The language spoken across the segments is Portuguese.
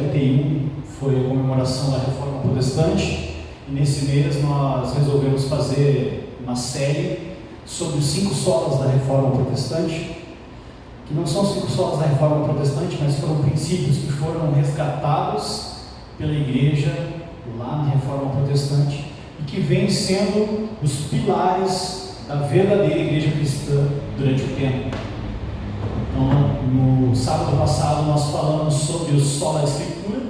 41 foi a comemoração da Reforma Protestante, e nesse mês nós resolvemos fazer uma série sobre os 5 solas da Reforma Protestante, que não são 5 solas da Reforma Protestante, mas foram princípios que foram resgatados pela Igreja lá na Reforma Protestante e que vêm sendo os pilares da verdadeira Igreja cristã durante o tempo. Então, no sábado passado nós falamos sobre o sola Escritura,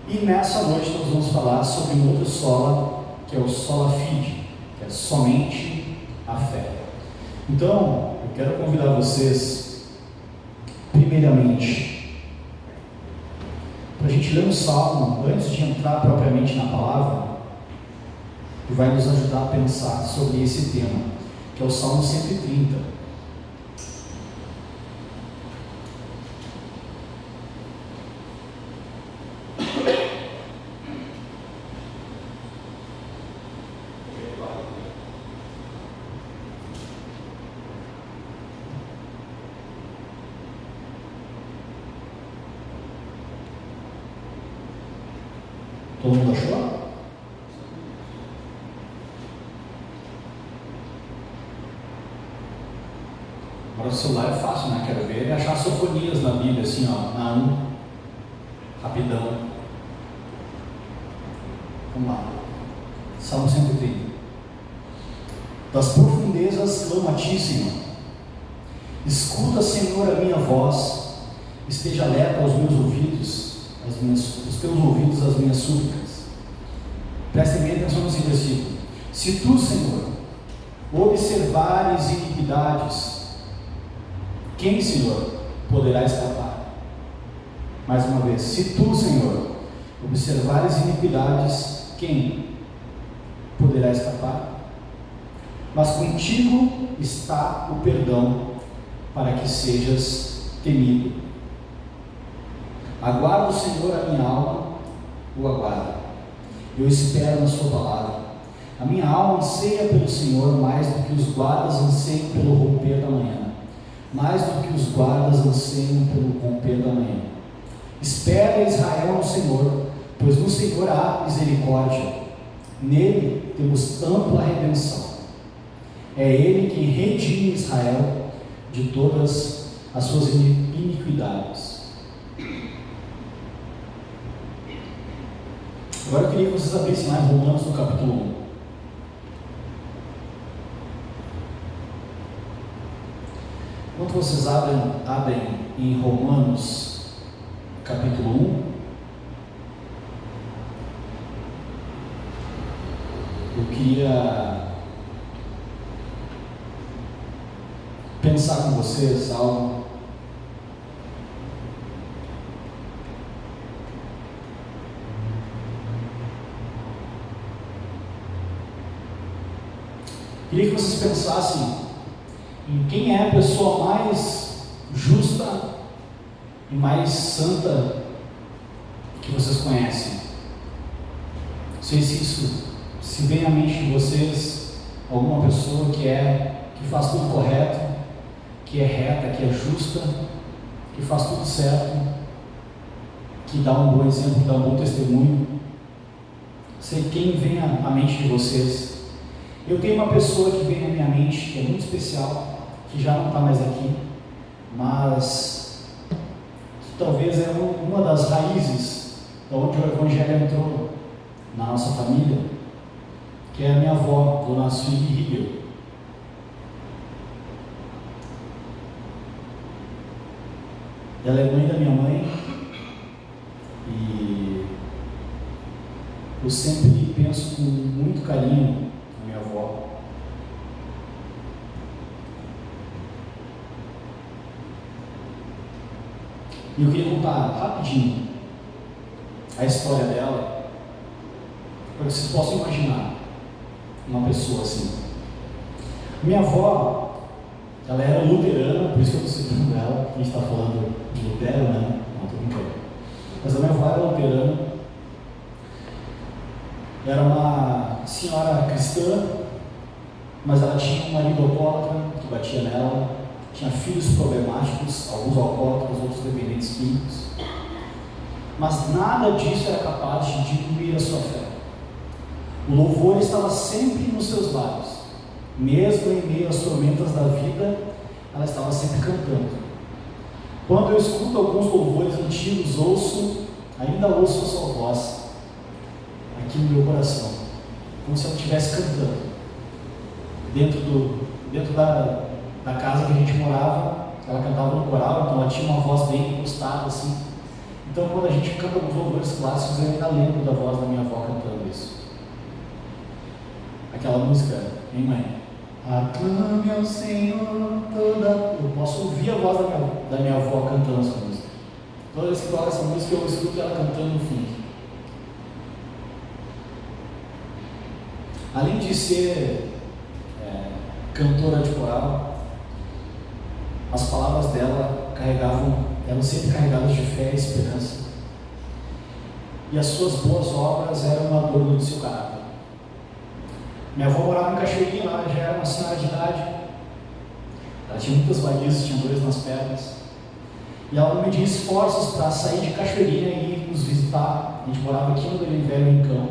e nessa noite nós vamos falar sobre um outro sola, que é o sola fide, que é somente a fé. Então, eu quero convidar vocês, primeiramente, para a gente ler um salmo, antes de entrar propriamente na palavra, que vai nos ajudar a pensar sobre esse tema, que é o Salmo 130. Todo mundo achou? Agora o celular é fácil, né? Quero ver achar sofonias na Bíblia, assim, ó, na 1, rapidão. Vamos lá. Salmo 130. Das profundezas clamo a ti, Senhor. Escuta, Senhor, a minha voz. Esteja alerta aos meus ouvidos, os teus ouvidos às minhas súplicas. Prestem bem atenção nesse versículo. Se tu, Senhor, observares iniquidades, quem, Senhor, poderá escapar? Mais uma vez, se tu, Senhor, observares iniquidades, quem poderá escapar? Mas contigo está o perdão, para que sejas temido. Aguarda o Senhor, a minha alma o aguarda. Eu espero na sua palavra. A minha alma anseia pelo Senhor mais do que os guardas anseiam pelo romper da manhã. Mais do que os guardas anseiam pelo romper da manhã. Espera, Israel, no Senhor, pois no Senhor há misericórdia. Nele temos ampla redenção. É Ele quem redime Israel de todas as suas iniquidades. Agora eu queria que vocês abrissem lá em Romanos no capítulo 1. Enquanto vocês abrem em Romanos capítulo 1, eu queria pensar com vocês algo Queria que vocês pensassem em quem é a pessoa mais justa e mais santa que vocês conhecem. Não sei se isso se vem à mente de vocês, alguma pessoa que faz tudo correto, que é reta, que é justa, que faz tudo certo, que dá um bom exemplo, que dá um bom testemunho. Não sei quem vem à mente de vocês. Eu tenho uma pessoa que vem na minha mente, que é muito especial, que já não está mais aqui, mas que talvez é uma das raízes de onde o Evangelho entrou na nossa família, que é a minha avó, Dona Sueli Riegel. Ela é mãe da minha mãe e eu sempre penso com muito carinho na minha avó. E eu queria contar rapidinho a história dela, para que vocês possam imaginar uma pessoa assim. Minha avó, ela era luterana, por isso que eu estou citando ela, a gente está falando de Lutero, né? Não, estou brincando. Mas a minha avó era luterana, era uma senhora cristã, mas ela tinha um marido alcoólatra que batia nela, tinha filhos problemáticos, alguns alcoólatras, outros dependentes químicos. mas nada disso era capaz de diminuir a sua fé. O louvor estava sempre nos seus lábios, mesmo em meio às tormentas da vida, ela estava sempre cantando. Quando eu escuto alguns louvores antigos, ainda ouço a sua voz aqui no meu coração, como se ela estivesse cantando. Dentro da casa que a gente morava, ela cantava no coral, então ela tinha uma voz bem encostada assim. Então quando a gente canta alguns louvores clássicos, eu ainda lembro da voz da minha avó cantando isso. Aquela música, hein, mãe? Aclame ao Senhor toda... Eu posso ouvir a voz da minha avó cantando essa música. Toda vez que toca essa música, eu escuto ela cantando no fundo. Além de ser cantora de coral, as palavras dela eram sempre carregadas de fé e esperança. E as suas boas obras eram uma adorno do seu caráter. Minha avó morava em Cachoeirinha, ela já era uma senhora de idade. Ela tinha muitas varizes, tinha dores nas pernas. E ela não media esforços para sair de Cachoeirinha e ir nos visitar. A gente morava aqui no Belém Velho, em Cão.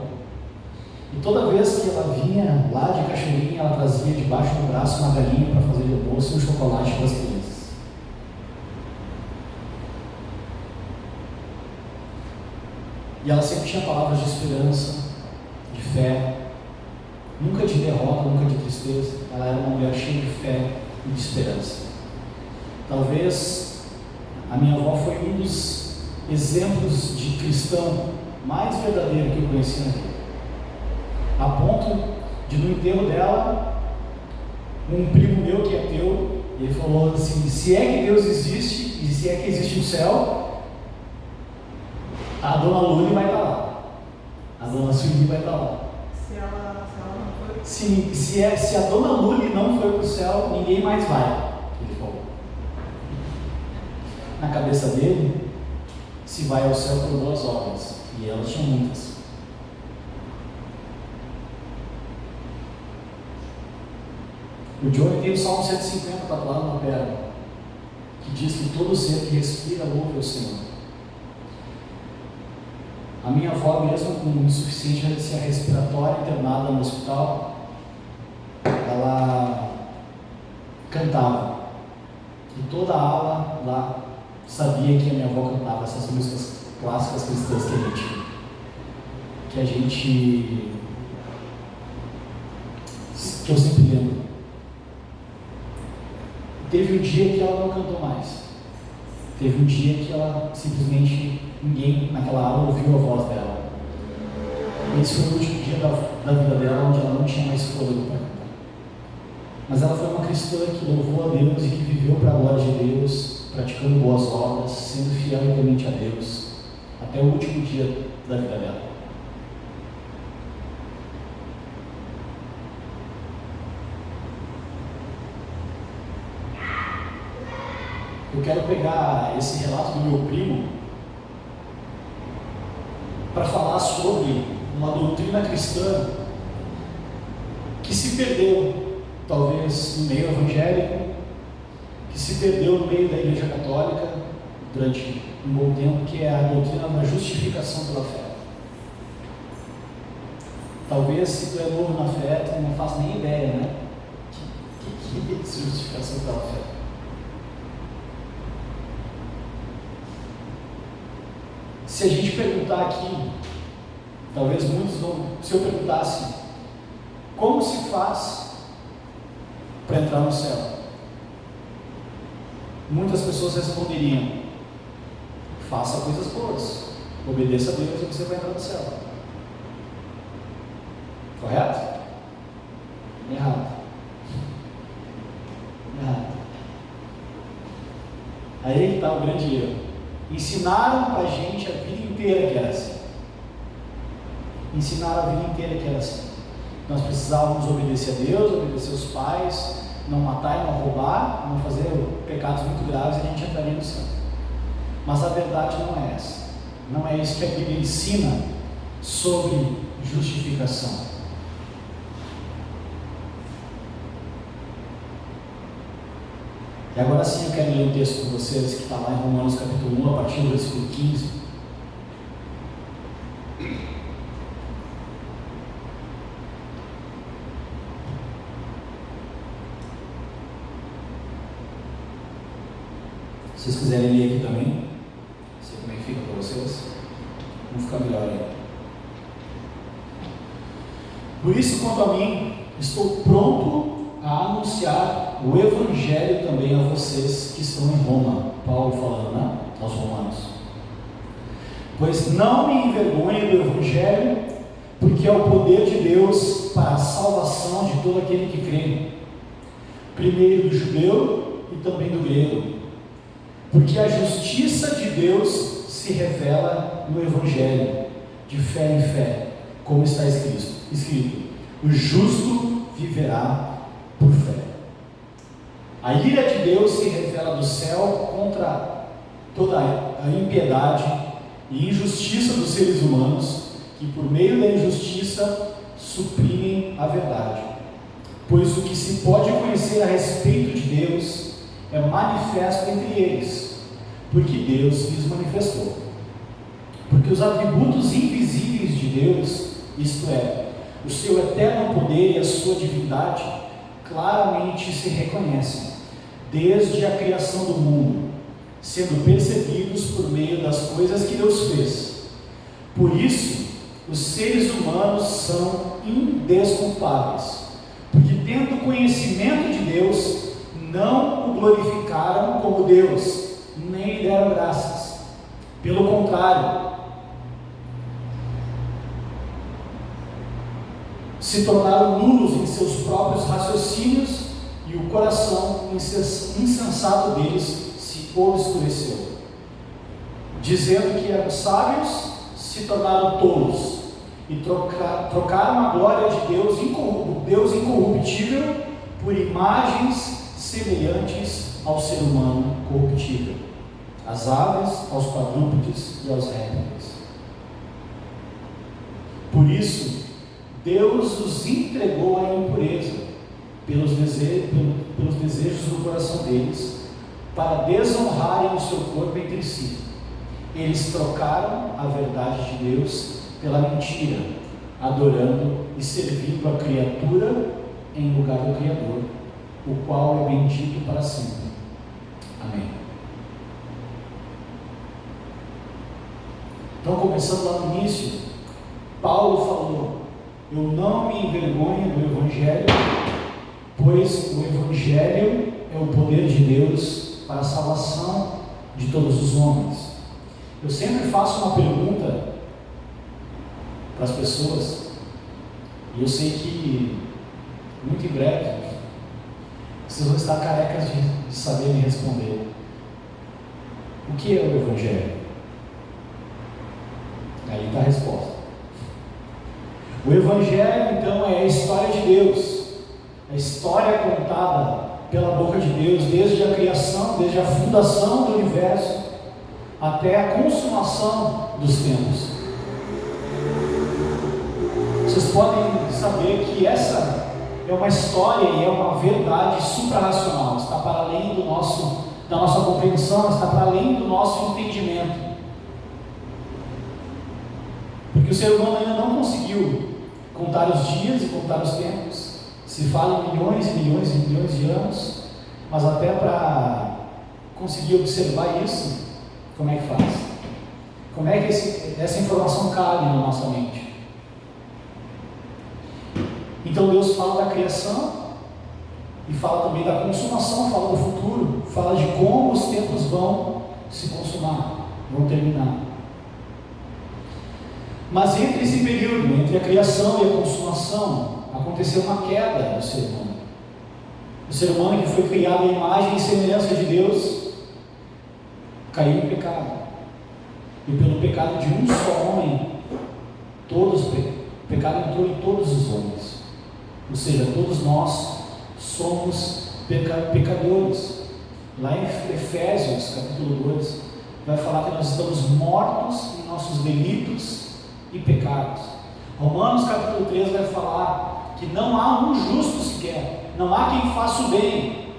E toda vez que ela vinha lá de Cachoeirinha, ela trazia debaixo do braço uma galinha para fazer de almoço e um chocolate para as crianças. E ela sempre tinha palavras de esperança, de fé, nunca de derrota, nunca de tristeza. Ela era uma mulher cheia de fé e de esperança. Talvez a minha avó foi um dos exemplos de cristão mais verdadeiro que eu conheci na vida. A ponto de, no enterro dela, um primo meu que é ateu, ele falou assim: se é que Deus existe e se é que existe o céu, a dona Luli vai estar lá, a dona Sueli vai estar lá. Se ela não foi? Se a dona Luli não foi para o céu, ninguém mais vai, ele falou. Na cabeça dele, se vai ao céu por duas obras, e ela tinha muitas. O Johnny tem o Salmo 150 tatuado na perna, que diz que todo ser que respira louve o Senhor. A minha avó, mesmo com insuficiência respiratória, internada no hospital, ela cantava. E toda a ala lá sabia que a minha avó cantava essas músicas clássicas cristãs que eu sempre lembro. Teve um dia que ela não cantou mais. Teve um dia que ela simplesmente, ninguém naquela aula ouviu a voz dela. Esse foi o último dia da vida dela, onde ela não tinha mais fôlego para cantar. Mas ela foi uma cristã que louvou a Deus e que viveu para a glória de Deus, praticando boas obras, sendo fiel e temente a Deus, até o último dia da vida dela. Eu quero pegar esse relato do meu primo para falar sobre uma doutrina cristã que se perdeu, talvez, no meio evangélico, que se perdeu no meio da Igreja Católica durante um bom tempo, que é a doutrina da justificação pela fé. Talvez, se tu é novo na fé, tu não faz nem ideia, né? Que é essa justificação pela fé? Se a gente perguntar aqui, talvez muitos vão, se eu perguntasse, como se faz para entrar no céu? Muitas pessoas responderiam: faça coisas boas, obedeça a Deus e você vai entrar no céu. Correto? Errado. Aí está o grande erro. Ensinaram para a gente a vida inteira que era assim. Ensinaram a vida inteira que era assim. Nós precisávamos obedecer a Deus, obedecer os pais, não matar e não roubar, não fazer pecados muito graves, e a gente entraria no céu. Mas a verdade não é essa. Não é isso que a Bíblia ensina sobre justificação. E agora sim eu quero ler um texto com vocês que está lá em Romanos capítulo 1, a partir do versículo 15. Se vocês quiserem ler aqui também, não sei como é que fica para vocês, vamos ficar melhor aí. Por isso, quanto a mim, estou pronto a anunciar o Evangelho também a vocês que estão em Roma. Paulo falando, né? Aos romanos. Pois não me envergonho do Evangelho, porque é o poder de Deus para a salvação de todo aquele que crê, primeiro do judeu e também do grego, porque a justiça de Deus se revela no Evangelho, de fé em fé, como está escrito: o justo viverá por fé. A ira de Deus se revela do céu contra toda a impiedade e injustiça dos seres humanos, que por meio da injustiça suprimem a verdade. Pois o que se pode conhecer a respeito de Deus é manifesto entre eles, porque Deus lhes manifestou. Porque os atributos invisíveis de Deus, isto é, o seu eterno poder e a sua divindade, claramente se reconhecem, desde a criação do mundo, sendo percebidos por meio das coisas que Deus fez. Por isso, os seres humanos são indesculpáveis, porque tendo conhecimento de Deus, não o glorificaram como Deus, nem lhe deram graças. Pelo contrário, se tornaram nulos em seus próprios raciocínios, e o coração insensato deles se obscureceu. Dizendo que eram sábios, se tornaram tolos, e trocaram a glória de Deus incorruptível por imagens semelhantes ao ser humano corruptível, às aves, aos quadrúpedes e aos répteis. Por isso, Deus os entregou à impureza, pelos desejos do coração deles, para desonrarem o seu corpo entre si. Eles trocaram a verdade de Deus pela mentira, adorando e servindo a criatura em lugar do Criador, o qual é bendito para sempre. Amém. Então, começando lá no início, Paulo falou: eu não me envergonho do Evangelho, pois o Evangelho é o poder de Deus para a salvação de todos os homens. Eu sempre faço uma pergunta para as pessoas, e eu sei que muito em breve vocês vão estar carecas de saber me responder. O que é o Evangelho? Aí está a resposta. O Evangelho, então, é a história de Deus, a história contada pela boca de Deus, desde a criação, desde a fundação do universo, até a consumação dos tempos. Vocês podem saber que essa é uma história e é uma verdade suprarracional, está para além da nossa compreensão, está para além do nosso entendimento. Porque o ser humano ainda não conseguiu contar os dias e contar os tempos. Se fala em milhões e milhões e milhões de anos, mas até para conseguir observar isso, como é que faz? Como é que essa informação cabe na nossa mente? Então Deus fala da criação e fala também da consumação, fala do futuro, fala de como os tempos vão se consumar, vão terminar. Mas entre esse período, entre a criação e a consumação, aconteceu uma queda do ser humano. O ser humano, que foi criado à imagem e semelhança de Deus, caiu em pecado. E pelo pecado de um só homem, o pecado entrou em todos os homens. Ou seja, todos nós somos pecadores. Lá em Efésios, capítulo 2, vai falar que nós estamos mortos em nossos delitos e pecados. Romanos capítulo 3 vai falar que não há um justo sequer, não há quem faça o bem,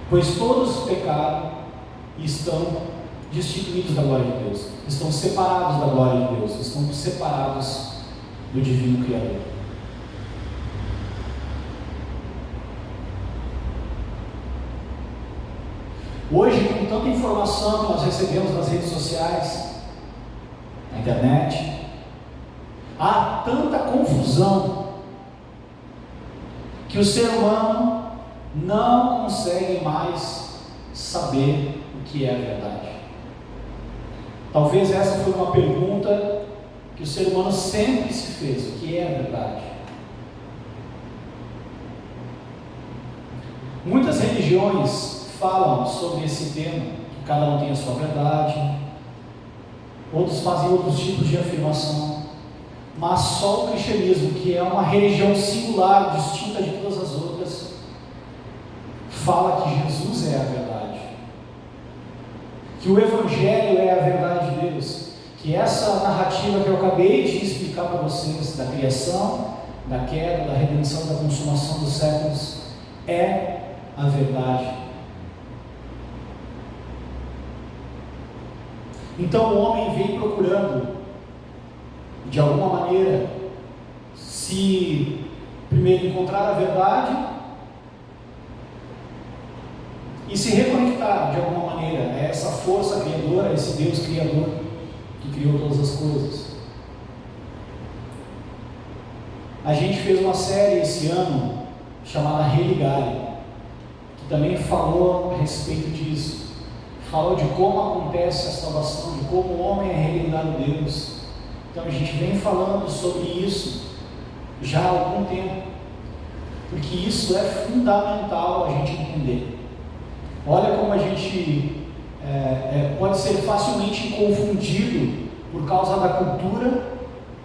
pois todos pecaram e estão destituídos da glória de Deus, estão separados da glória de Deus, estão separados do divino Criador. Hoje, com tanta informação que nós recebemos nas redes sociais, na internet, há tanta confusão que o ser humano não consegue mais saber o que é a verdade. Talvez essa foi uma pergunta que o ser humano sempre se fez: o que é a verdade? Muitas religiões falam sobre esse tema, que cada um tem a sua verdade, outros fazem outros tipos de afirmação, mas só o cristianismo, que é uma religião singular, distinta de todas as outras, fala que Jesus é a verdade, que o Evangelho é a verdade de Deus, que essa narrativa que eu acabei de explicar para vocês, da criação, da queda, da redenção, da consumação dos séculos, é a verdade. Então o homem vem procurando, de alguma maneira, se primeiro encontrar a verdade e se reconectar de alguma maneira a essa força criadora, a esse Deus criador que criou todas as coisas. A gente fez uma série esse ano chamada Religare, que também falou a respeito disso. Falou de como acontece a salvação, de como o homem é religado a Deus. Então a gente vem falando sobre isso já há algum tempo, porque isso é fundamental a gente entender. Olha como a gente pode ser facilmente confundido por causa da cultura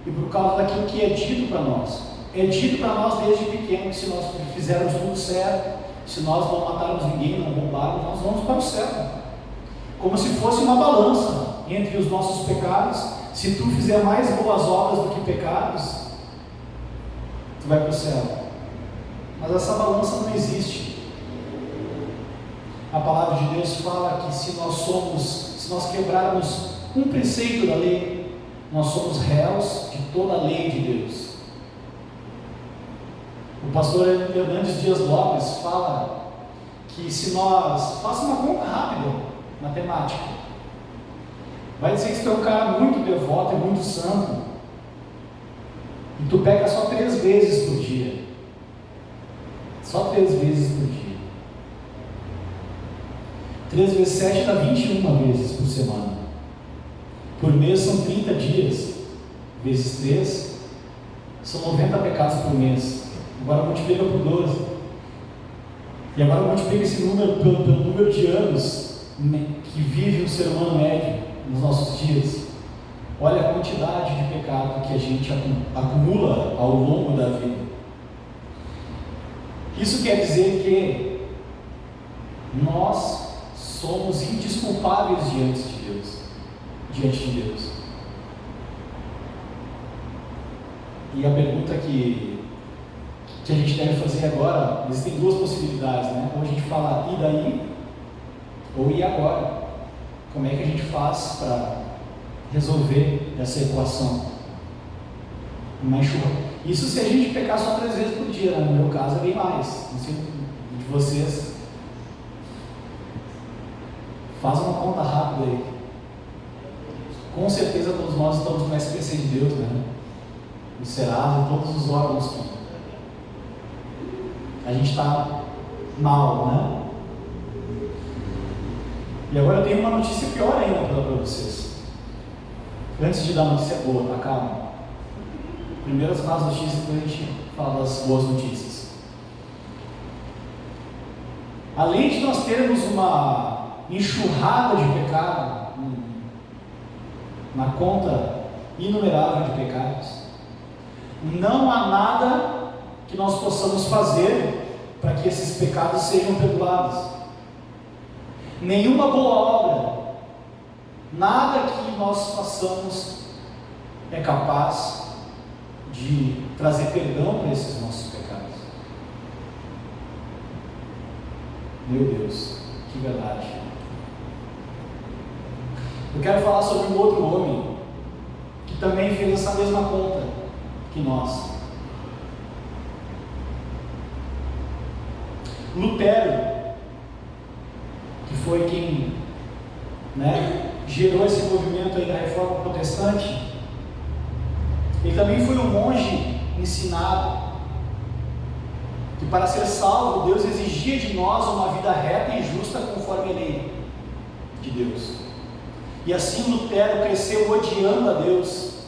e por causa daquilo que é dito para nós. É dito para nós desde pequeno que se nós fizermos tudo certo, se nós não matarmos ninguém, não roubarmos, nós vamos para o céu. Como se fosse uma balança entre os nossos pecados. Se tu fizer mais boas obras do que pecados, tu vai para o céu. Mas essa balança não existe. A palavra de Deus fala que se nós quebrarmos um preceito da lei, nós somos réus de toda a lei de Deus. O pastor Hernandes Dias Lopes fala que se nós, faça uma conta rápida, matemática, vai dizer que tu é um cara muito devoto e muito santo, e tu peca só 3 vezes por dia, só 3 vezes por dia, 3 vezes 7 dá 21 vezes por semana, por mês são 30 dias, vezes 3, são 90 pecados por mês, agora multiplica por 12, e agora multiplica esse número pelo número de anos que vive um ser humano médio nos nossos dias. Olha a quantidade de pecado que a gente acumula ao longo da vida. Isso quer dizer que nós somos indesculpáveis diante de Deus. E a pergunta que a gente deve fazer agora, existem 2 possibilidades, né? Ou a gente fala, e daí? Ou e agora? Como é que a gente faz para resolver essa equação? Isso se a gente pecar só 3 vezes por dia, né? No meu caso é bem mais, não sei de vocês. Faz uma conta rápida aí. Com certeza todos nós estamos no SPC de Deus, né? No Serasa, todos os órgãos que a gente está mal, né? E agora eu tenho uma notícia pior ainda para vocês. Antes de dar a notícia boa, tá? Calma. Primeiro as más notícias, depois a gente fala das boas notícias. Além de nós termos uma enxurrada de pecado, uma conta inumerável de pecados, não há nada que nós possamos fazer para que esses pecados sejam perdoados. Nenhuma boa obra, nada que nós façamos é capaz de trazer perdão para esses nossos pecados. Meu Deus, que verdade. Eu quero falar sobre um outro homem que também fez essa mesma conta que nós. Lutero, que foi quem, né, gerou esse movimento aí da Reforma Protestante, ele também foi um monge ensinado que para ser salvo, Deus exigia de nós uma vida reta e justa conforme a lei de Deus. E assim Lutero cresceu odiando a Deus,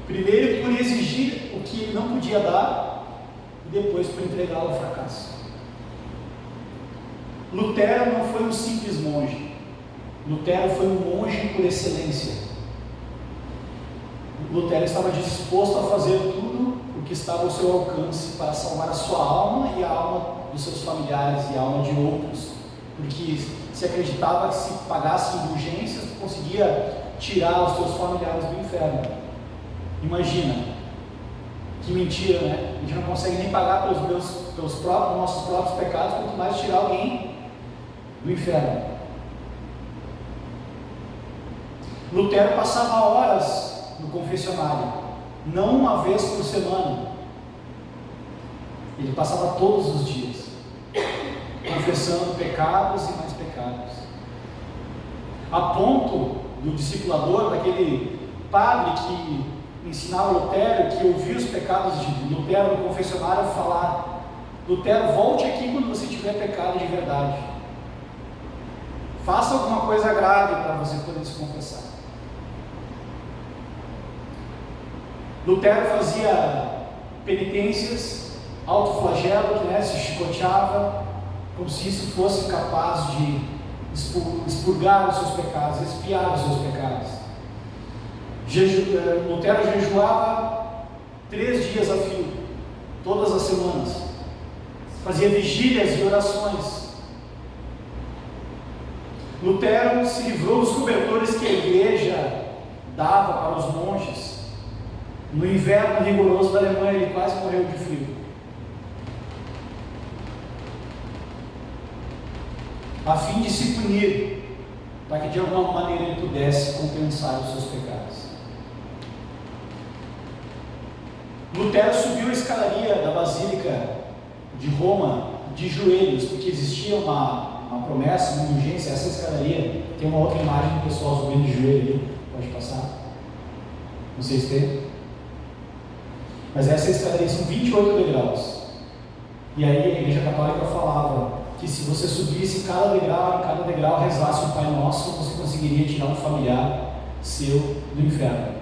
primeiro por exigir o que ele não podia dar, e depois por entregá-lo ao fracasso. Lutero não foi um simples monge, Lutero foi um monge por excelência. Lutero estava disposto a fazer tudo o que estava ao seu alcance para salvar a sua alma e a alma dos seus familiares e a alma de outros, porque se acreditava que se pagasse indulgências, conseguia tirar os seus familiares do inferno. Imagina, que mentira, né? A gente não consegue nem pagar pelos nossos próprios pecados, quanto mais tirar alguém do inferno. Lutero passava horas no confessionário, não uma vez por semana, ele passava todos os dias, confessando pecados e mais pecados, a ponto do discipulador, daquele padre que ensinava Lutero, que ouvia os pecados de Lutero no confessionário, falar: Lutero, volte aqui quando você tiver pecado de verdade, faça alguma coisa grave para você poder se confessar. Lutero fazia penitências, autoflagelo, né, se chicoteava, como se isso fosse capaz de expurgar os seus pecados, expiar os seus pecados. Lutero jejuava 3 dias a fio, todas as semanas, fazia vigílias e orações. Lutero se livrou dos cobertores que a igreja dava para os monges. No inverno rigoroso da Alemanha, ele quase morreu de frio. A fim de se punir, para que de alguma maneira ele pudesse compensar os seus pecados. Lutero subiu a escadaria da Basílica de Roma de joelhos, porque existia uma promessa, uma indulgência. Essa escadaria tem uma outra imagem do pessoal subindo de joelho ali, pode passar? Não sei se tem. Mas essa escadaria são 28 degraus. E aí a Igreja Católica falava que se você subisse em cada degrau rezasse o Pai Nosso, você conseguiria tirar um familiar seu do inferno.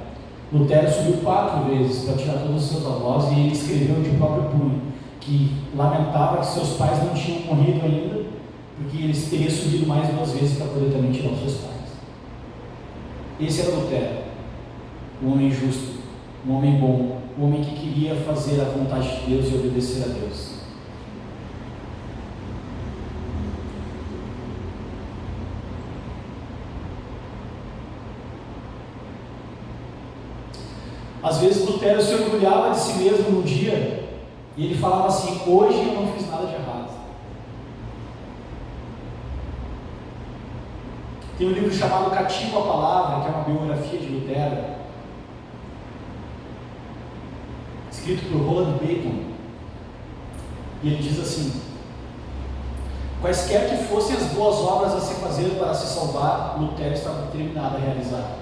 Lutero subiu 4 vezes para tirar todos os seus avós, e ele escreveu de próprio punho que lamentava que seus pais não tinham morrido ainda, porque eles teriam subido mais 2 vezes para poder também tirar os seus pais. Esse era Lutero, um homem justo, um homem bom, um homem que queria fazer a vontade de Deus e obedecer a Deus. Às vezes Lutero se orgulhava de si mesmo num dia, e ele falava assim: hoje eu não fiz nada de errado. Tem um livro chamado Cativo à Palavra, que é uma biografia de Lutero, escrito por Roland Bacon, e ele diz assim: quaisquer que fossem as boas obras a se fazer para se salvar, Lutero estava determinado a realizar.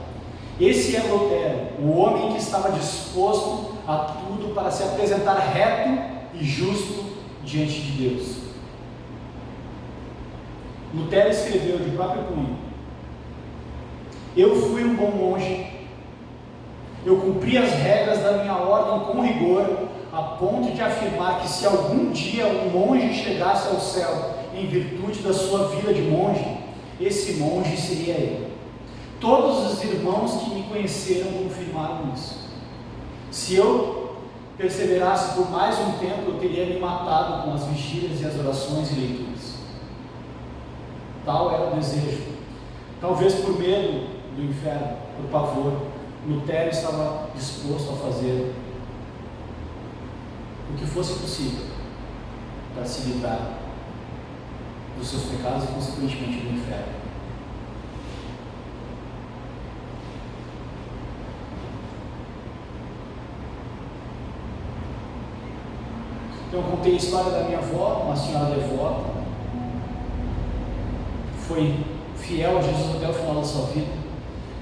Esse é Lutero, o homem que estava disposto a tudo para se apresentar reto e justo diante de Deus. Lutero escreveu de próprio punho: eu fui um bom monge, eu cumpri as regras da minha ordem com rigor, a ponto de afirmar que se algum dia um monge chegasse ao céu em virtude da sua vida de monge, esse monge seria eu. Todos os irmãos que me conheceram confirmaram isso. Se eu perseverasse por mais um tempo, eu teria me matado com as vigílias e as orações e leituras. Tal era o desejo. Talvez por medo do inferno, por pavor, Lutero estava disposto a fazer o que fosse possível para se livrar dos seus pecados e consequentemente do inferno. Então eu contei a história da minha avó, uma senhora devota, foi fiel a Jesus até o final da sua vida.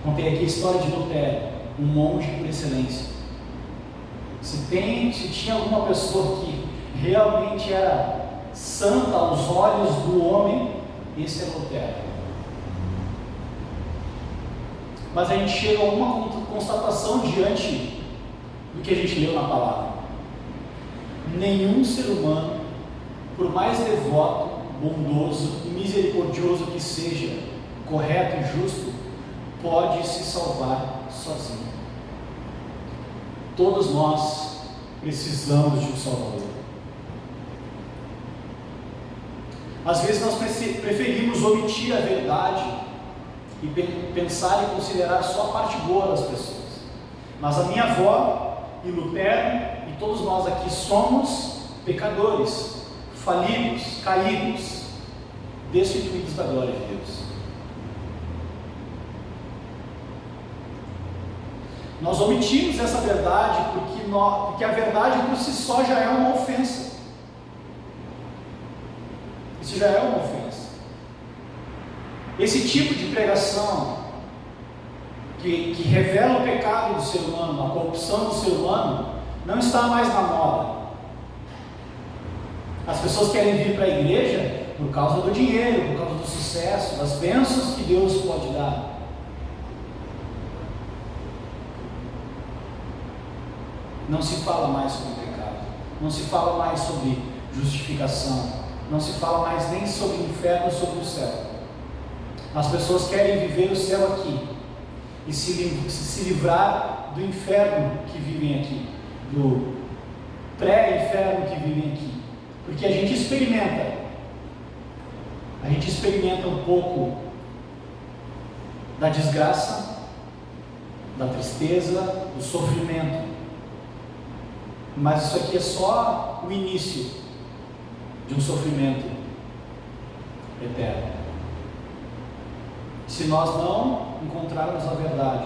Contei aqui a história de Lutero, um monge por excelência. Se tinha alguma pessoa que realmente era santa aos olhos do homem, esse é Lutero. Mas a gente chega a uma constatação diante do que a gente leu na palavra: nenhum ser humano, por mais devoto, bondoso e misericordioso que seja, correto e justo, pode se salvar sozinho. Todos nós precisamos de um Salvador. Às vezes nós preferimos omitir a verdade e pensar e considerar só a parte boa das pessoas. Mas a minha avó e Lutero e todos nós aqui somos pecadores, falidos, caídos, destituídos da glória de Deus. Nós omitimos essa verdade porque a verdade por si só já é uma ofensa. Isso já é uma ofensa. Esse tipo de pregação que revela o pecado do ser humano, a corrupção do ser humano, não está mais na moda. As pessoas querem vir para a igreja por causa do dinheiro, por causa do sucesso, das bênçãos que Deus pode dar. Não se fala mais sobre pecado, não se fala mais sobre justificação, não se fala mais nem sobre o inferno, sobre o céu. As pessoas querem viver o céu aqui e se livrar do inferno que vivem aqui, do pré-inferno que vivem aqui, porque a gente experimenta um pouco da desgraça, da tristeza, do sofrimento, mas isso aqui é só o início de um sofrimento eterno. Se nós não encontrarmos a verdade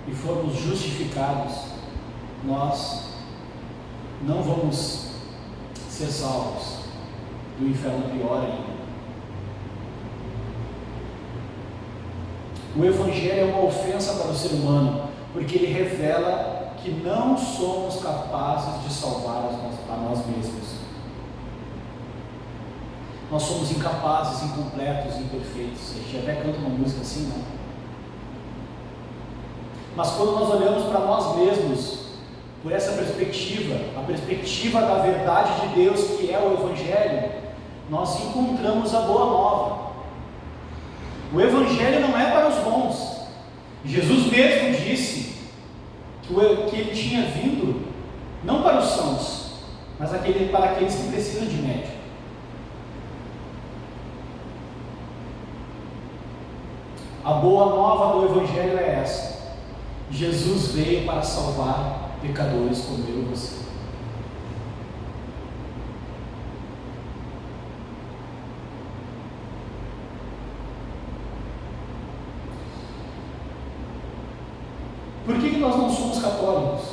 e formos justificados, nós não vamos ser salvos do inferno pior ainda. O Evangelho é uma ofensa para o ser humano, porque ele revela que não somos capazes de salvar a nós mesmos. Nós somos incapazes, incompletos, imperfeitos. A gente até canta uma música assim, né? Mas quando nós olhamos para nós mesmos, por essa perspectiva, a perspectiva da verdade de Deus, que é o Evangelho, nós encontramos a boa nova. O Evangelho não é para os bons. Jesus mesmo disse que ele tinha vindo não para os sãos, mas para aqueles que precisam de médico. A boa nova do Evangelho é essa: Jesus veio para salvar pecadores como eu e você. Por que nós não somos católicos?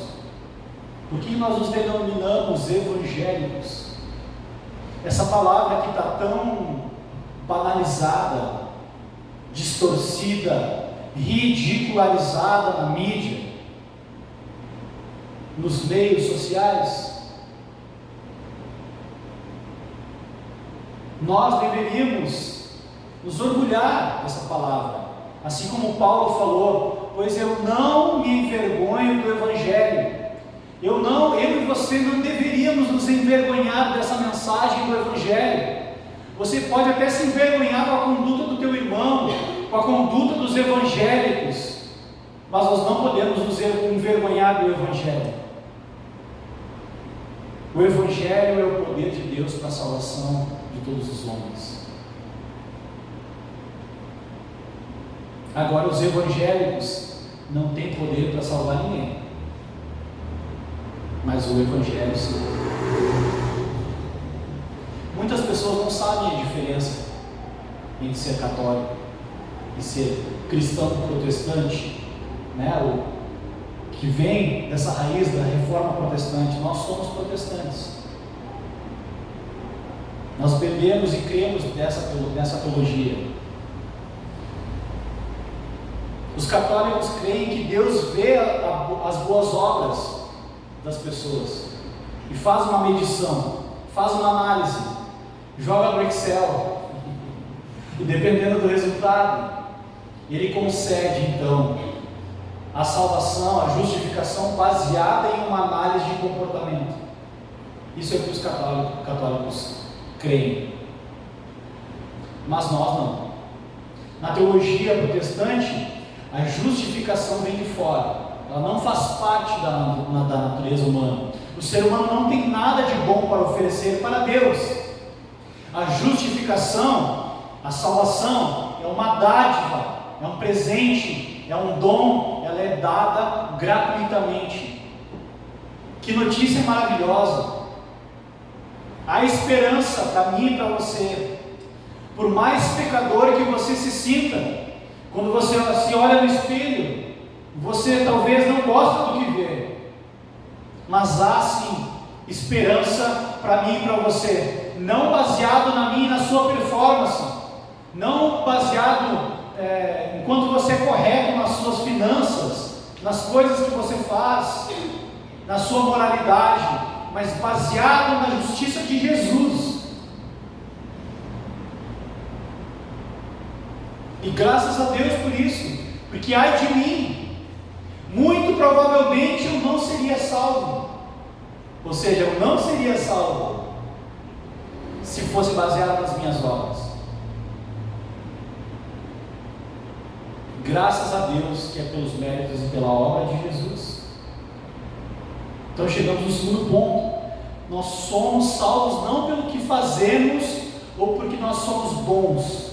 Por que nós nos denominamos evangélicos? Essa palavra que está tão banalizada, distorcida, ridicularizada na mídia, nos meios sociais. Nós deveríamos nos orgulhar dessa palavra, assim como Paulo falou: pois eu não me envergonho do Evangelho. Eu e você não deveríamos nos envergonhar dessa mensagem do Evangelho. Você pode até se envergonhar com a conduta do teu irmão, com a conduta dos evangélicos, mas nós não podemos nos envergonhar do Evangelho. O Evangelho é o poder de Deus para a salvação de todos os homens. Agora, os evangélicos não têm poder para salvar ninguém, mas o Evangelho sim. Muitas pessoas não sabem a diferença entre ser católico e ser cristão protestante, né? O que vem dessa raiz da reforma protestante. Nós somos protestantes. Nós bebemos e cremos nessa teologia. Os católicos creem que Deus vê as boas obras das pessoas e faz uma medição, faz uma análise, joga no Excel e dependendo do resultado, ele concede então a salvação, a justificação baseada em uma análise de comportamento. Isso é o que os católicos creem. Mas nós não. Na teologia protestante, a justificação vem de fora. Ela não faz parte da natureza humana. O ser humano não tem nada de bom para oferecer para Deus. A justificação, a salvação, é uma dádiva, é um presente, é um dom, ela é dada gratuitamente. Que notícia maravilhosa! Há esperança para mim e para você. Por mais pecador que você se sinta, quando você se olha no espelho, você talvez não gosta do que vê, mas há sim esperança para mim e para você, não baseado na minha e na sua performance, não baseado enquanto você é correto nas suas finanças, nas coisas que você faz, na sua moralidade, mas baseado na justiça de Jesus. E graças a Deus por isso, porque ai de mim, muito provavelmente eu não seria salvo. Ou seja, eu não seria salvo se fosse baseado nas minhas obras. Graças a Deus que é pelos méritos e pela obra de Jesus. Então chegamos no segundo ponto. Nós somos salvos não pelo que fazemos ou porque nós somos bons.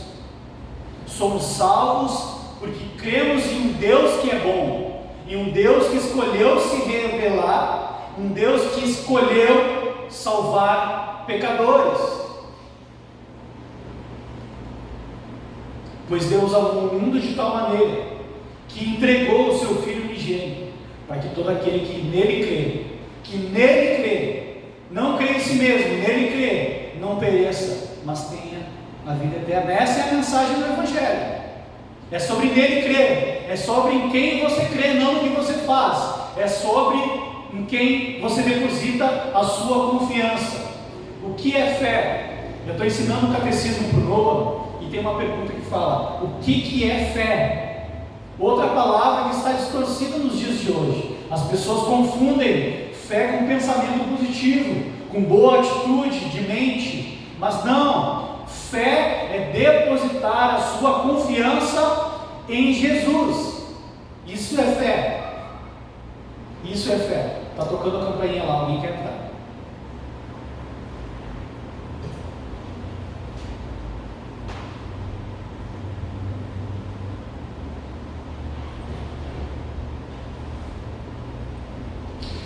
Somos salvos porque cremos em um Deus que é bom, em um Deus que escolheu se revelar, um Deus que escolheu salvar pecadores. Pois Deus amou o mundo de tal maneira que entregou o seu Filho unigênito, para que todo aquele que nele crê, não crê em si mesmo, nele crê, não pereça, mas tenha a vida eterna. Essa é a mensagem do Evangelho. É sobre nele crer, é sobre em quem você crê, não no que você faz, é sobre em quem você deposita a sua confiança. O que é fé? Eu estou ensinando o catecismo para o Noah e tem uma pergunta que fala: o que é fé? Outra palavra que está distorcida nos dias de hoje. As pessoas confundem fé com pensamento positivo, com boa atitude de mente, mas não. Fé é depositar a sua confiança em Jesus. Isso é fé. Isso é fé. Está tocando a campainha lá, alguém quer entrar?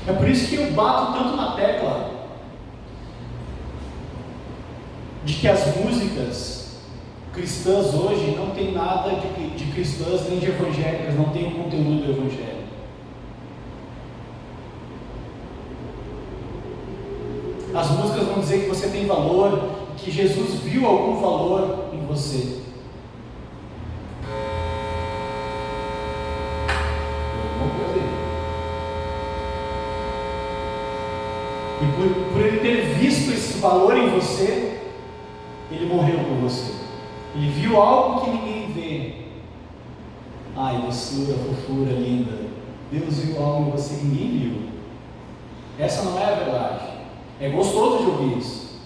É por isso que eu bato tanto na tecla de que as músicas cristãs hoje não tem nada de cristãs nem de evangélicas, não tem o conteúdo do Evangelho. As músicas vão dizer que você tem valor, que Jesus viu algum valor em você. E por ele ter visto esse valor em você, ele morreu por você. Ele viu algo que ninguém vê. Ai, doçura, fofura, linda. Deus viu algo em você que ninguém viu. Essa não é a verdade. É gostoso de ouvir isso.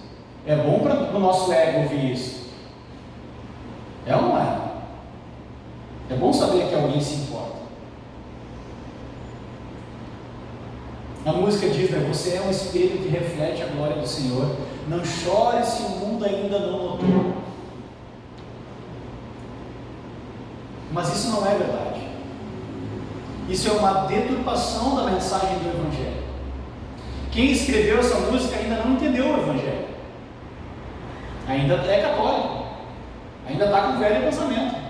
É bom para o nosso ego ouvir isso. É ou não é? É bom saber que alguém se importa. A música diz, né? Você é um espelho que reflete a glória do Senhor. Não chore se o mundo ainda não notou. Mas isso não é verdade. Isso é uma deturpação da mensagem do Evangelho. Quem escreveu essa música ainda não entendeu o Evangelho. Ainda é católico. Ainda está com o velho pensamento.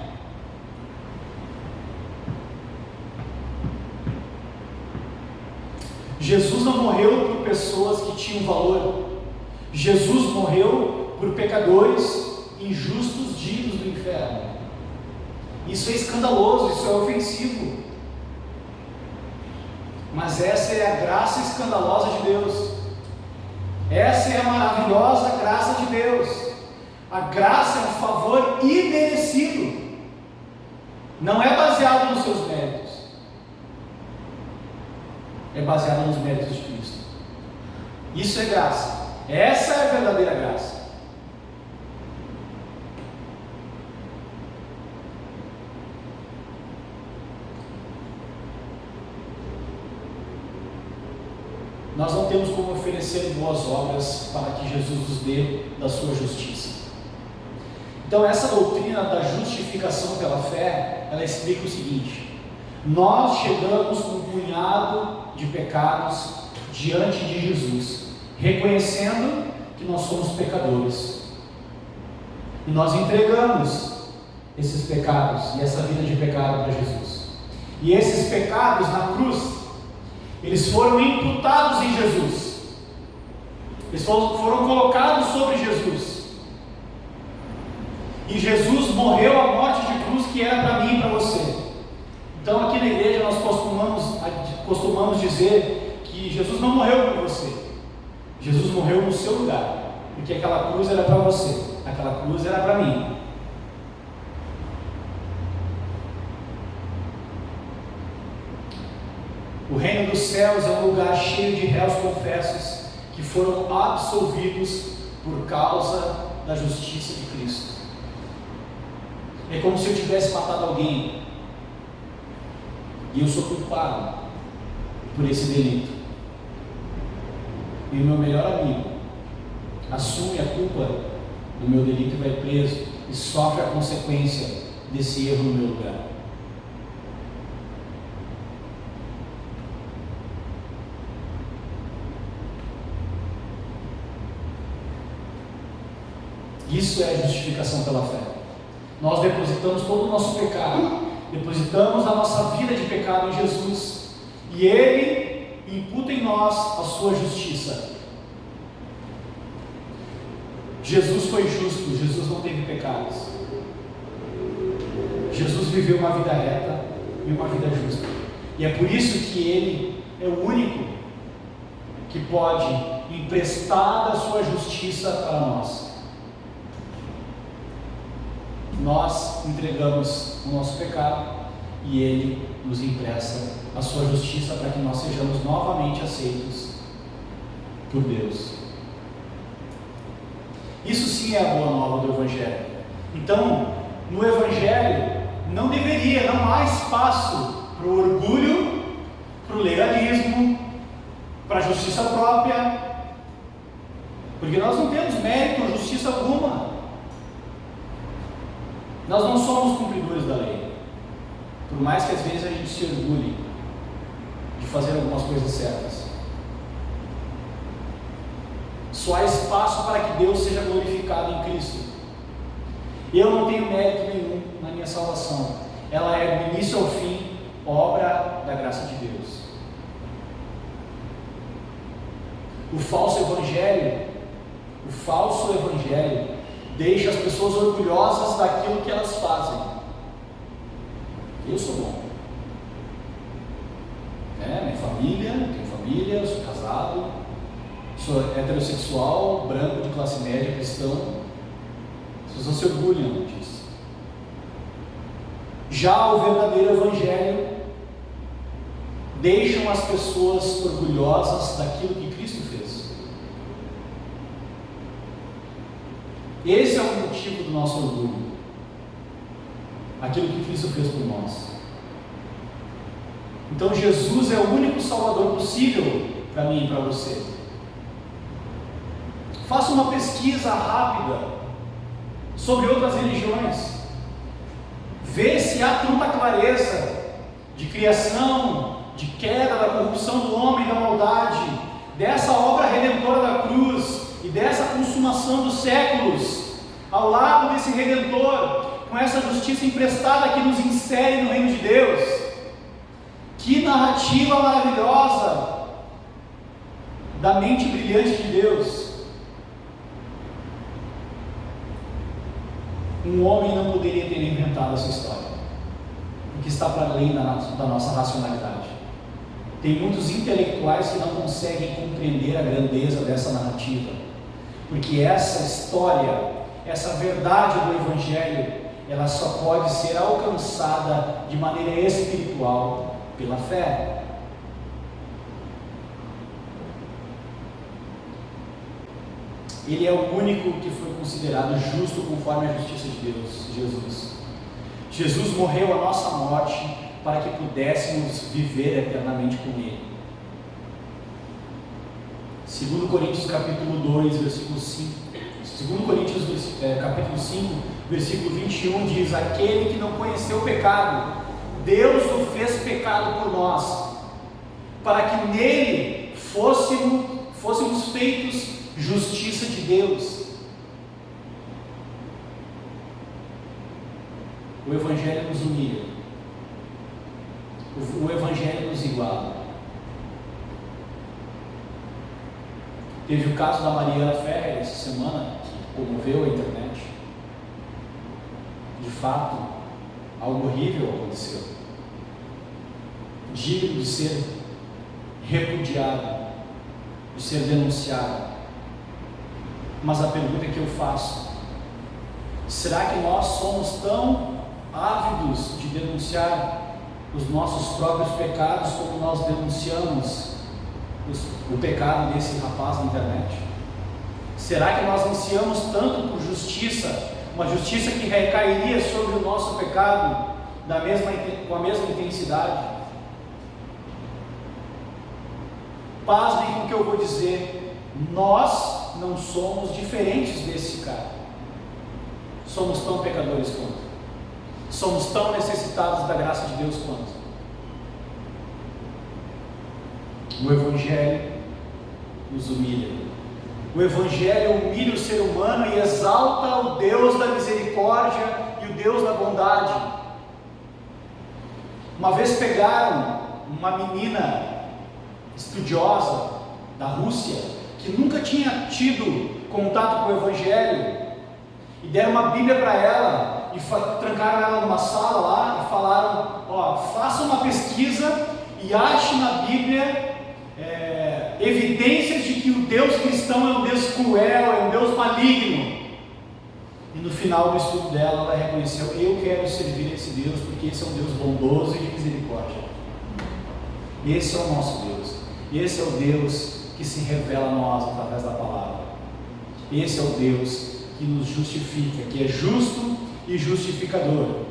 Jesus não morreu por pessoas que tinham valor. Jesus morreu por pecadores injustos dignos do inferno. Isso é escandaloso, isso é ofensivo. Mas essa é a graça escandalosa de Deus. Essa é a maravilhosa graça de Deus. A graça é um favor imerecido. Não é baseado nos seus méritos. É baseado nos méritos de Cristo. Isso é graça. Essa é a verdadeira graça. Nós não temos como oferecer boas obras para que Jesus nos dê da sua justiça. Então essa doutrina da justificação pela fé, ela explica o seguinte: nós chegamos com um punhado de pecados diante de Jesus, reconhecendo que nós somos pecadores, e nós entregamos esses pecados e essa vida de pecado para Jesus. E esses pecados na cruz, eles foram imputados em Jesus, eles foram colocados sobre Jesus, e Jesus morreu a morte de cruz que era para mim e para você. Então aqui na igreja nós costumamos dizer que Jesus não morreu por você, Jesus morreu no seu lugar, porque aquela cruz era para você, aquela cruz era para mim. O reino dos céus é um lugar cheio de réus confessos que foram absolvidos por causa da justiça de Cristo. É como se eu tivesse matado alguém e eu sou culpado por esse delito, e o meu melhor amigo assume a culpa do meu delito e vai preso e sofre a consequência desse erro no meu lugar. Isso é a justificação pela fé. Nós depositamos todo o nosso pecado, depositamos a nossa vida de pecado em Jesus, e Ele imputa em nós a sua justiça. Jesus foi justo, Jesus não teve pecados. Jesus viveu uma vida reta e uma vida justa. E é por isso que Ele é o único que pode emprestar a sua justiça para nós. Nós entregamos o nosso pecado e Ele nos empresta a sua justiça para que nós sejamos novamente aceitos por Deus. Isso sim é a boa nova do Evangelho. Então, no Evangelho não há espaço para o orgulho, para o legalismo, para a justiça própria, porque nós não temos mérito ou justiça alguma. Nós não somos cumpridores da lei, por mais que às vezes a gente se orgulhe de fazer algumas coisas certas. Só há espaço para que Deus seja glorificado em Cristo. Eu não tenho mérito nenhum na minha salvação, ela é do início ao fim obra da graça de Deus. O falso evangelho deixa as pessoas orgulhosas daquilo que elas fazem. Eu sou bom, minha família, eu tenho família, eu sou casado, sou heterossexual, branco, de classe média, cristão. As pessoas se orgulham disso. Já o verdadeiro evangelho deixam as pessoas orgulhosas daquilo que Cristo fez. Esse é o motivo do nosso orgulho, aquilo que Cristo fez por nós. Então Jesus é o único Salvador possível para mim e para você. Faça uma pesquisa rápida sobre outras religiões, vê se há tanta clareza de criação, de queda, da corrupção do homem, da maldade, dessa obra redentora da cruz e dessa consumação dos séculos, ao lado desse Redentor, com essa justiça emprestada que nos insere no reino de Deus. Que narrativa maravilhosa da mente brilhante de Deus. Um homem não poderia ter inventado essa história. porque está para além da nossa racionalidade. Tem muitos intelectuais que não conseguem compreender a grandeza dessa narrativa, porque essa história, essa verdade do Evangelho, ela só pode ser alcançada de maneira espiritual pela fé. Ele é o único que foi considerado justo conforme a justiça de Deus, Jesus. Jesus morreu a nossa morte para que pudéssemos viver eternamente com Ele. 2 Coríntios capítulo 2, versículo 5. 2 Coríntios capítulo 5, versículo 21 diz: aquele que não conheceu o pecado, Deus o fez pecado por nós, para que nele fôssemos feitos justiça de Deus. O Evangelho nos humilha, o Evangelho nos iguala. Teve o caso da Mariana Ferrer essa semana, que comoveu a internet. De fato, algo horrível aconteceu, digno de ser repudiado, de ser denunciado. Mas a pergunta que eu faço: será que nós somos tão ávidos de denunciar os nossos próprios pecados como nós denunciamos o pecado desse rapaz na internet? Será que nós ansiamos tanto por justiça, uma justiça que recairia sobre o nosso pecado com a mesma intensidade? Pasmem com o que eu vou dizer: nós não somos diferentes desse cara. Somos tão pecadores quanto, somos tão necessitados da graça de Deus quanto. O Evangelho nos humilha. O Evangelho humilha o ser humano e exalta o Deus da misericórdia e o Deus da bondade. Uma vez pegaram uma menina estudiosa da Rússia, que nunca tinha tido contato com o Evangelho, e deram uma Bíblia para ela, e trancaram ela numa sala lá, e falaram: faça uma pesquisa e ache na Bíblia evidências de que o Deus cristão é um Deus cruel, é um Deus maligno. E no final do estudo dela, ela reconheceu: eu quero servir esse Deus, porque esse é um Deus bondoso e de misericórdia. Esse é o nosso Deus. Esse é o Deus que se revela a nós através da palavra. Esse é o Deus que nos justifica, que é justo e justificador.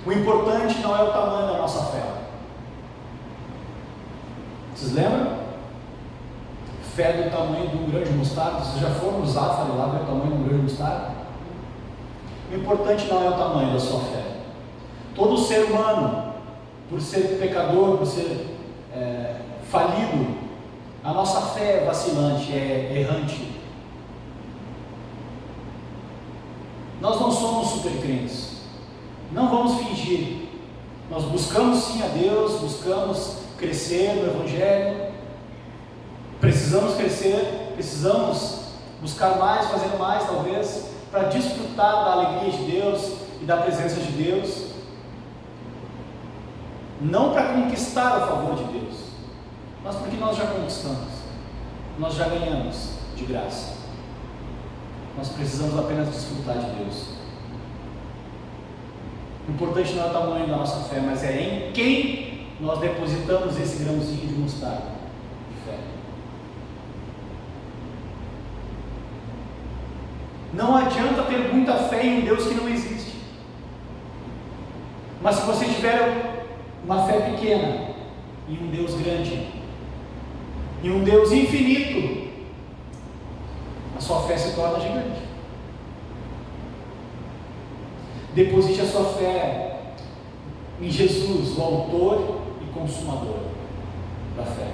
O importante não é o tamanho da nossa fé. Vocês lembram? Fé do tamanho de um grão de mostarda. Vocês já foram no Zafari lá ver o tamanho de um grão de mostarda? O importante não é o tamanho da sua fé. Todo ser humano, por ser pecador, por ser falido, a nossa fé é vacilante, é errante. Nós não somos super crentes. Não vamos fingir. Nós buscamos sim a Deus, buscamos crescer no Evangelho. Precisamos crescer, precisamos buscar mais, fazer mais talvez, para desfrutar da alegria de Deus e da presença de Deus. Não para conquistar o favor de Deus, mas porque nós já conquistamos, nós já ganhamos de graça. Nós precisamos apenas desfrutar de Deus. O importante não é o tamanho da nossa fé, mas é em quem nós depositamos esse grãozinho de mostarda de fé. Não adianta ter muita fé em um Deus que não existe. Mas se você tiver uma fé pequena em um Deus grande, em um Deus infinito, a sua fé se torna gigante. Deposite a sua fé em Jesus, o autor e consumador da fé.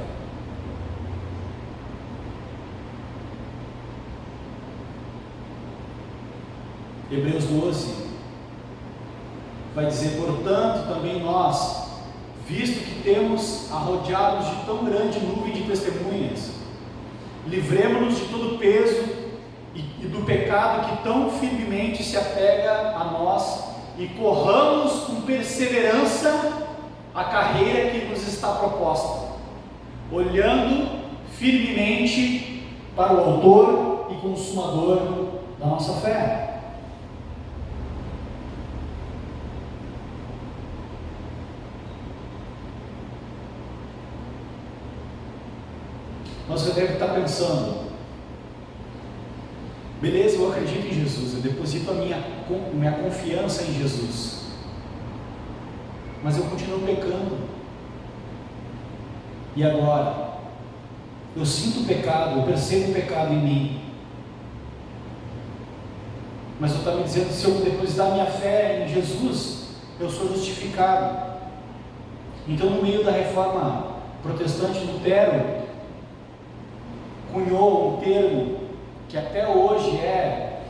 Hebreus 12 vai dizer: portanto, também nós, visto que temos arrodeados de tão grande nuvem de testemunhas, livremo-nos de todo o peso e do pecado que tão firmemente se apega a nós, e corramos com perseverança a carreira que nos está proposta, olhando firmemente para o autor e consumador da nossa fé. Mas você deve estar pensando: beleza, eu acredito em Jesus, eu deposito a minha confiança em Jesus, mas eu continuo pecando. E agora? Eu sinto o pecado, eu percebo o pecado em mim, mas eu estava me dizendo: se eu depositar minha fé em Jesus, eu sou justificado. Então, no meio da reforma protestante, Lutero cunhou um termo que até hoje é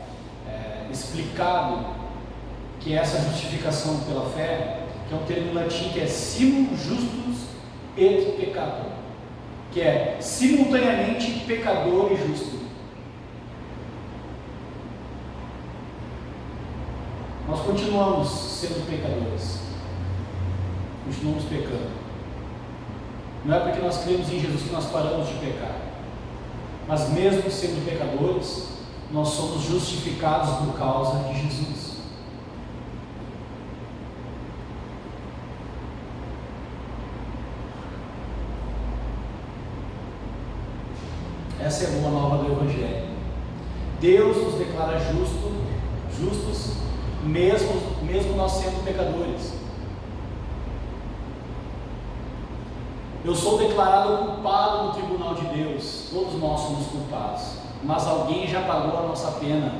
explicado, que é essa justificação pela fé, que é um termo em latim que é simul justus et peccator, que é simultaneamente pecador e justo. Nós continuamos sendo pecadores, continuamos pecando. Não é porque nós cremos em Jesus que nós paramos de pecar, mas mesmo sendo pecadores, nós somos justificados por causa de Jesus. Essa é a boa nova do Evangelho. Deus nos declara justos, mesmo nós sendo pecadores. Eu sou declarado culpado no tribunal de Deus. Todos nós somos culpados, mas alguém já pagou a nossa pena.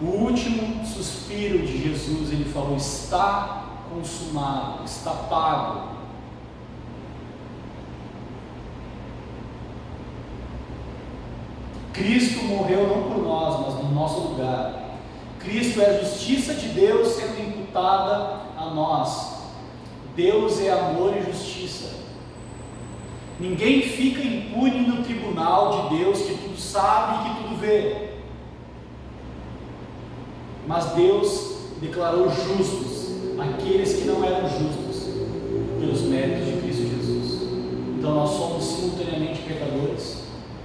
O último suspiro de Jesus, ele falou: está consumado, está pago. Cristo morreu não por nós, mas no nosso lugar. Cristo é a justiça de Deus sendo imputada a nós. Deus é amor e justiça. Ninguém fica impune no tribunal de Deus, que tudo sabe e que tudo vê. Mas Deus declarou justos aqueles que não eram justos, pelos méritos de Cristo Jesus. Então nós somos simultaneamente pecadores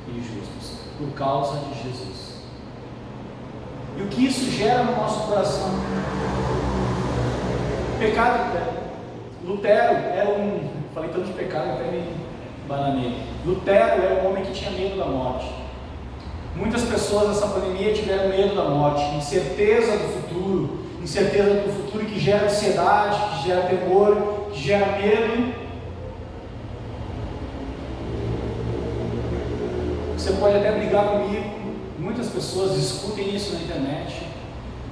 e justos, por causa de Jesus. E o que isso gera no nosso coração? Pecado. Lutero era falei tanto de pecado, até me bananei. Lutero era um homem que tinha medo da morte. Muitas pessoas nessa pandemia tiveram medo da morte, incerteza do futuro que gera ansiedade, que gera temor, que gera medo. Você pode até brigar comigo, muitas pessoas discutem isso na internet,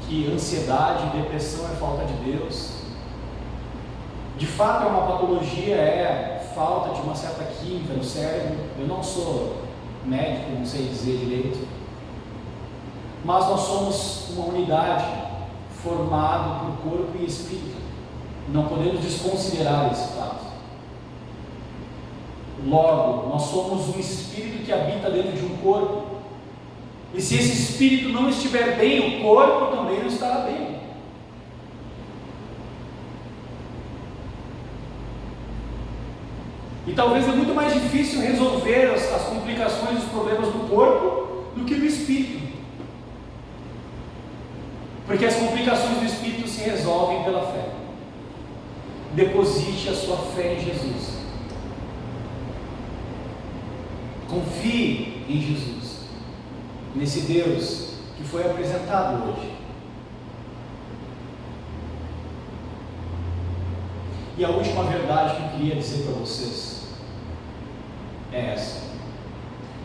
que ansiedade e depressão é falta de Deus. De fato é uma patologia, é falta de uma certa química no cérebro. Eu não sou médico, não sei dizer direito, mas nós somos uma unidade formada por corpo e espírito, não podemos desconsiderar esse fato. Logo, nós somos um espírito que habita dentro de um corpo, e se esse espírito não estiver bem, o corpo também não estará bem. E talvez é muito mais difícil resolver as complicações dos problemas do corpo do que do espírito, porque as complicações do espírito se resolvem pela fé. Deposite a sua fé em Jesus, confie em Jesus, nesse Deus que foi apresentado hoje. E a última verdade que eu queria dizer para vocês é essa: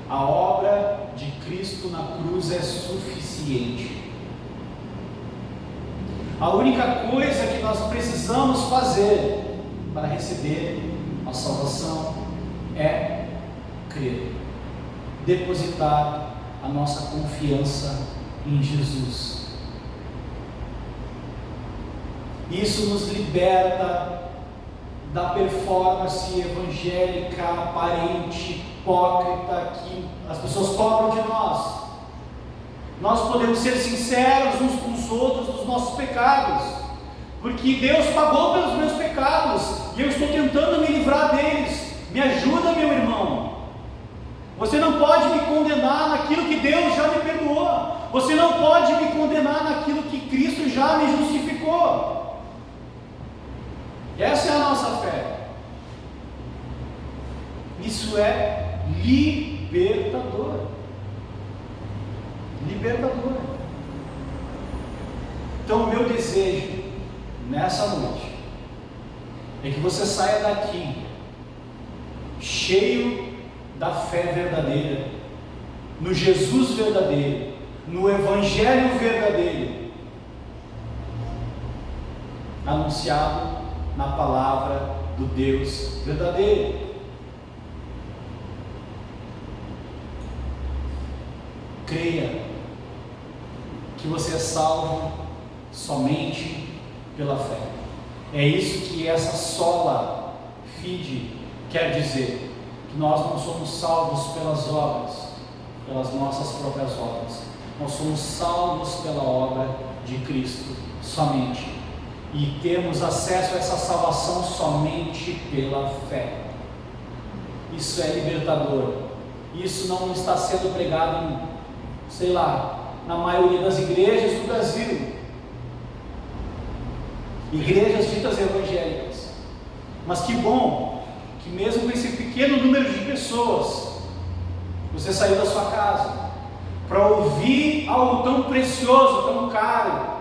a obra de Cristo na cruz é suficiente. A única coisa que nós precisamos fazer para receber a salvação é crer, depositar a nossa confiança em Jesus. Isso nos liberta da performance evangélica aparente, hipócrita que as pessoas cobram de nós. Nós podemos ser sinceros uns com os outros dos nossos pecados, porque Deus pagou pelos meus pecados e eu estou tentando me livrar deles. Me ajuda, meu irmão. Você não pode me condenar naquilo que Deus já me perdoou. Você não pode me condenar naquilo que Cristo já me justificou. Essa é a nossa fé. Isso é libertador. Libertador. Então, o meu desejo nessa noite é que você saia daqui cheio da fé verdadeira, no Jesus verdadeiro, no Evangelho verdadeiro, anunciado na palavra do Deus verdadeiro. Creia que você é salvo somente pela fé. É isso que essa sola fide quer dizer, que nós não somos salvos pelas obras, pelas nossas próprias obras. Nós somos salvos pela obra de Cristo somente, e temos acesso a essa salvação somente pela fé. Isso é libertador. Isso não está sendo pregado em, sei lá, na maioria das igrejas do Brasil, igrejas ditas evangélicas. Mas que bom que mesmo com esse pequeno número de pessoas, você saiu da sua casa para ouvir algo tão precioso, tão caro,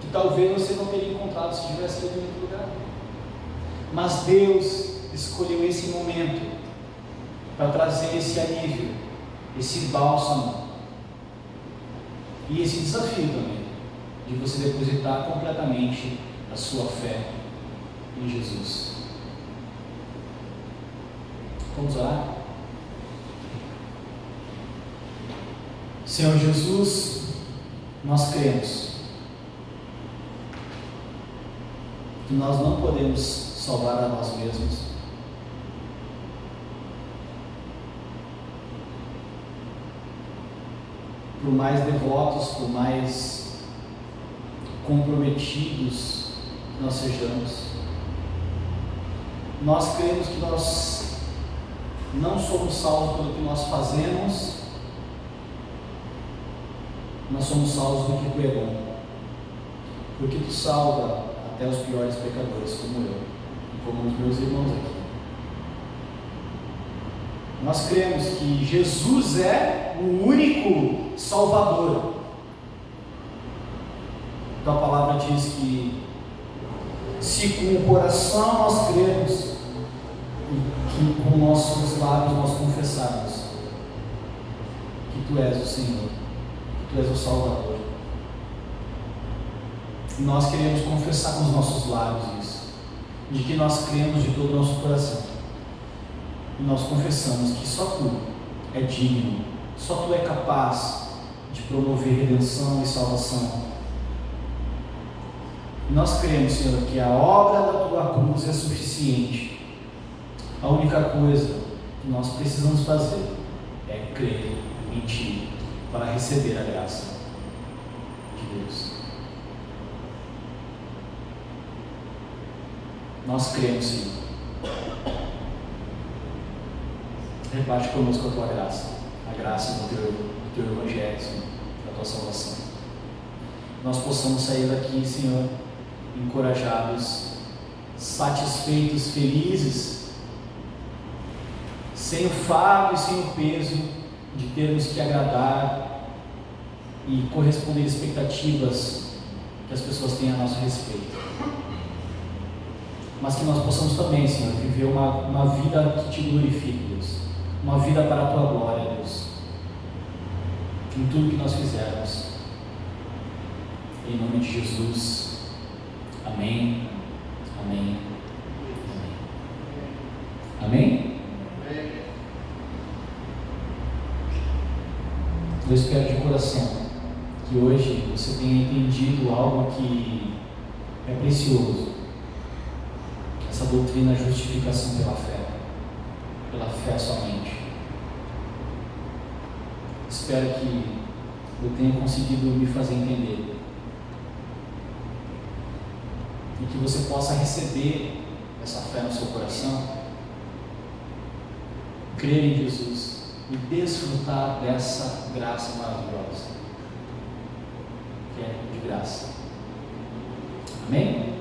que talvez você não teria encontrado se tivesse ido em outro lugar. Mas Deus escolheu esse momento para trazer esse alívio, esse bálsamo e esse desafio também, de você depositar completamente a sua fé em Jesus. Vamos orar? Senhor Jesus, nós cremos que nós não podemos salvar a nós mesmos. Por mais devotos, por mais comprometidos que nós sejamos, nós cremos que nós não somos salvos pelo que nós fazemos, nós somos salvos do que Tu é bom, porque Tu salva até os piores pecadores como eu e como os meus irmãos aqui. Nós cremos que Jesus é o único Salvador. Tua palavra diz que se com o coração nós cremos e que com nossos lábios nós confessarmos que Tu és o Senhor, que Tu és o Salvador. E nós queremos confessar com os nossos lábios isso, de que nós cremos de todo o nosso coração. E nós confessamos que só Tu é digno, só Tu é capaz de promover redenção e salvação. E nós cremos, Senhor, que a obra da Tua cruz é suficiente. A única coisa que nós precisamos fazer é crer em Ti para receber a graça de Deus. Nós cremos, Senhor. Reparte conosco a Tua graça, a graça do Teu Evangelho, Senhor, da Tua salvação. Nós possamos sair daqui, Senhor, encorajados, satisfeitos, felizes, sem o fardo e sem o peso de termos que agradar e corresponder às expectativas que as pessoas têm a nosso respeito. Mas que nós possamos também, Senhor, viver uma vida que Te glorifique, Deus. Uma vida para a Tua glória, Deus, em tudo que nós fizermos, em nome de Jesus, amém, amém, amém, amém? Eu espero de coração que hoje você tenha entendido algo que é precioso, essa doutrina justificação pela fé somente. Espero que eu tenha conseguido me fazer entender e que você possa receber essa fé no seu coração, crer em Jesus e desfrutar dessa graça maravilhosa, que é de graça. Amém?